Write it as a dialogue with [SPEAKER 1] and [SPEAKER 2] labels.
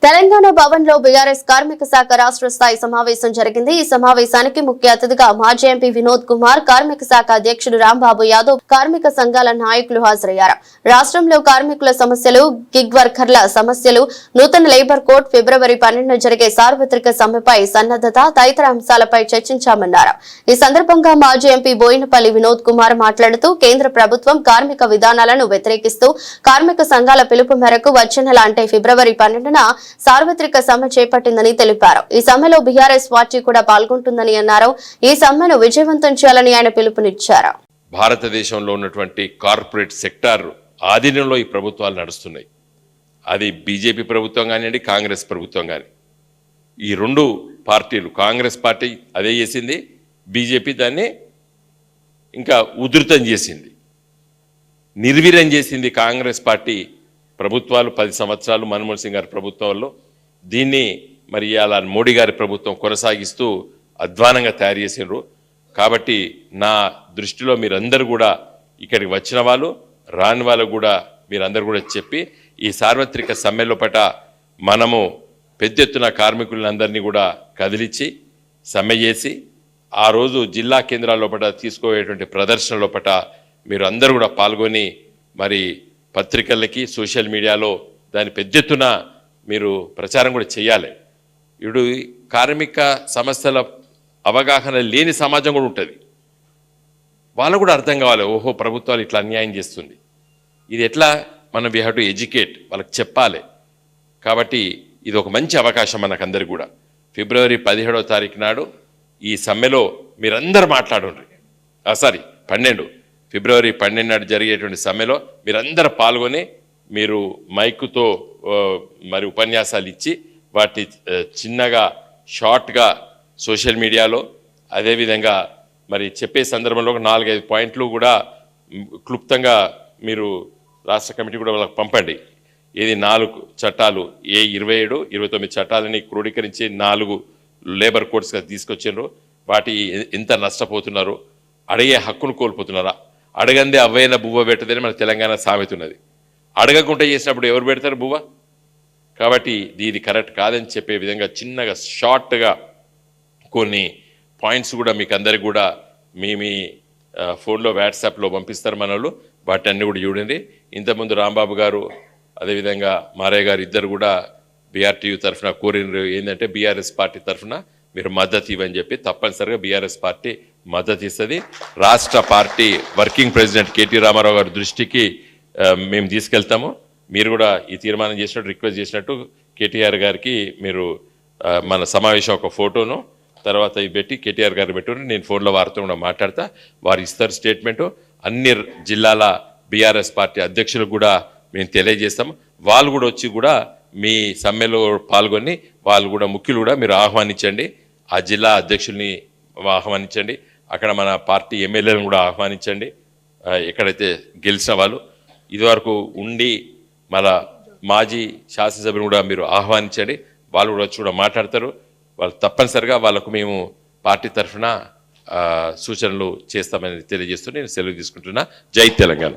[SPEAKER 1] తెలంగాణ భవన్ లో బీఆర్ఎస్ కార్మిక శాఖ రాష్ట్ర స్థాయి సమావేశం జరిగింది. ఈ సమావేశానికి ముఖ్య అతిథిగా మాజీ ఎంపీ వినోద్ కుమార్, కార్మిక శాఖ అధ్యక్షుడు రాంబాబు యాదవ్, కార్మిక సంఘాల నాయకులు హాజరయ్యారు. రాష్ట్రంలో కార్మికుల సమస్యలు, గిగ్ వర్కర్ల సమస్యలు, నూతన లేబర్ కోడ్, ఫిబ్రవరి 12న జరిగే సార్వత్రిక సమ్మెపై సన్నద్దత తదితర అంశాలపై చర్చించామన్నారు. ఈ సందర్భంగా మాజీ ఎంపీ బోయినపల్లి వినోద్ కుమార్ మాట్లాడుతూ కేంద్ర ప్రభుత్వం కార్మిక విధానాలను వ్యతిరేకిస్తూ కార్మిక సంఘాల పిలుపు మేరకు వచ్చే నెల అంటే ఫిబ్రవరి 12న సార్వత్రిక సమ్మె చేపట్టిందని తెలిపారు. ఈ సమ్మెలో బీఆర్ఎస్ పార్టీ కూడా పాల్గొంటుందని అన్నారు. ఈ సమ్మెను విజయవంతం చేయాలని ఆయన పిలుపునిచ్చారు.
[SPEAKER 2] భారతదేశంలో ఉన్నటువంటి కార్పొరేట్ సెక్టార్ ఆధీనంలో ఈ ప్రభుత్వాలు నడుస్తున్నాయి. అది బీజేపీ ప్రభుత్వం కానివ్వండి, కాంగ్రెస్ ప్రభుత్వం కానీ. ఈ రెండు పార్టీలు, కాంగ్రెస్ పార్టీ అదే చేసింది, బీజేపీ దాన్ని ఇంకా ఉధృతం చేసింది, నిర్వీర్యం చేసింది. కాంగ్రెస్ పార్టీ ప్రభుత్వాలు 10 సంవత్సరాలు మన్మోహన్ సింగ్ గారి ప్రభుత్వంలో దీన్ని మరి అలా మోడీ గారి ప్రభుత్వం కొనసాగిస్తూ అధ్వానంగా తయారు చేసినారు. కాబట్టి నా దృష్టిలో మీరందరూ కూడా ఇక్కడికి వచ్చిన వాళ్ళు, రాని వాళ్ళు కూడా మీరందరూ కూడా చెప్పి ఈ సార్వత్రిక సమ్మెలో పట మనము పెద్ద ఎత్తున కార్మికులందరినీ కూడా కదిలించి సమ్మె చేసి ఆ రోజు జిల్లా కేంద్రాల్లో పట తీసుకోయేటువంటి ప్రదర్శనలో పట మీరు అందరూ కూడా పాల్గొని మరి పత్రికలకి, సోషల్ మీడియాలో దాని పెద్ద ఎత్తున మీరు ప్రచారం కూడా చేయాలి. ఇప్పుడు కార్మిక సమస్యల అవగాహన లేని సమాజం కూడా ఉంటుంది. వాళ్ళకు కూడా అర్థం కావాలి, ఓహో ప్రభుత్వాలు ఇట్లా అన్యాయం చేస్తుంది, ఇది ఎట్లా మనం వీ హ్యావ్ టు ఎడ్యుకేట్, వాళ్ళకి చెప్పాలి. కాబట్టి ఇది ఒక మంచి అవకాశం మనకందరికి కూడా. ఫిబ్రవరి 17వ తారీఖు నాడు ఈ సమ్మెలో మీరందరూ మాట్లాడండి. ఫిబ్రవరి 12 నాడు జరిగేటువంటి సమ్మెలో మీరందరూ పాల్గొని మీరు మైకుతో మరి ఉపన్యాసాలు ఇచ్చి వాటిని చిన్నగా షార్ట్గా సోషల్ మీడియాలో, అదేవిధంగా మరి చెప్పే సందర్భంలో 4-5 పాయింట్లు కూడా క్లుప్తంగా మీరు రాష్ట్ర కమిటీ కూడా వాళ్ళకి పంపండి. ఇది 4 చట్టాలు, 27, 29 చట్టాలని క్రోడీకరించి 4 లేబర్ కోడ్స్గా తీసుకొచ్చారు. వాటి ఎంత నష్టపోతున్నారు, అడిగే హక్కును కోల్పోతున్నారా? అడగందే అవ్వైన బువ్వ పెట్టదని మన తెలంగాణ సామెత ఉన్నది. అడగకుండా చేసినప్పుడు ఎవరు పెడతారు బువ్వ? కాబట్టి ఇది కరెక్ట్ కాదని చెప్పే విధంగా చిన్నగా షార్ట్గా కొన్ని పాయింట్స్ కూడా మీకు అందరికి కూడా మీ ఫోన్లో, వాట్సాప్లో పంపిస్తారు మన వాళ్ళు. వాటి అన్నీ కూడా చూడండి. ఇంతకుముందు రాంబాబు గారు, అదేవిధంగా మారయ్య గారు ఇద్దరు కూడా బీఆర్టీయూ తరఫున కోరిన ఏంటంటే బీఆర్ఎస్ పార్టీ తరఫున మీరు మద్దతు ఇవ్వని చెప్పి. తప్పనిసరిగా బీఆర్ఎస్ పార్టీ మద్దతు ఇస్తుంది. రాష్ట్ర party working president KT Ramarao గారి దృష్టికి మేము తీసుకెళ్తాము. మీరు కూడా ఈ తీర్మానం చేసినట్టు, రిక్వెస్ట్ చేసినట్టు కేటీఆర్ గారికి మీరు మన సమావేశం ఒక ఫోటోను తర్వాత ఇవి పెట్టి కేటీఆర్ గారు పెట్టుకుని నేను ఫోన్లో వారితో కూడా మాట్లాడతా. వారు ఇస్తారు స్టేట్మెంటు. అన్ని జిల్లాల బీఆర్ఎస్ పార్టీ అధ్యక్షులకు కూడా మేము తెలియజేస్తాము. వాళ్ళు కూడా వచ్చి కూడా మీ సమ్మెలో పాల్గొని వాళ్ళు కూడా ముఖ్యులు కూడా మీరు ఆహ్వానించండి. ఆ జిల్లా అధ్యక్షుల్ని ఆహ్వానించండి. అక్కడ మన పార్టీ ఎమ్మెల్యేలను కూడా ఆహ్వానించండి. ఎక్కడైతే గెలిచిన వాళ్ళు ఇదివరకు ఉండి మన మాజీ శాసనసభ్యులు కూడా మీరు ఆహ్వానించండి. వాళ్ళు కూడా వచ్చి కూడా మాట్లాడతారు. వాళ్ళు తప్పనిసరిగా వాళ్ళకు మేము పార్టీ తరఫున సూచనలు చేస్తామని తెలియజేస్తూ నేను సెలవు తీసుకుంటున్నా. జై తెలంగాణ.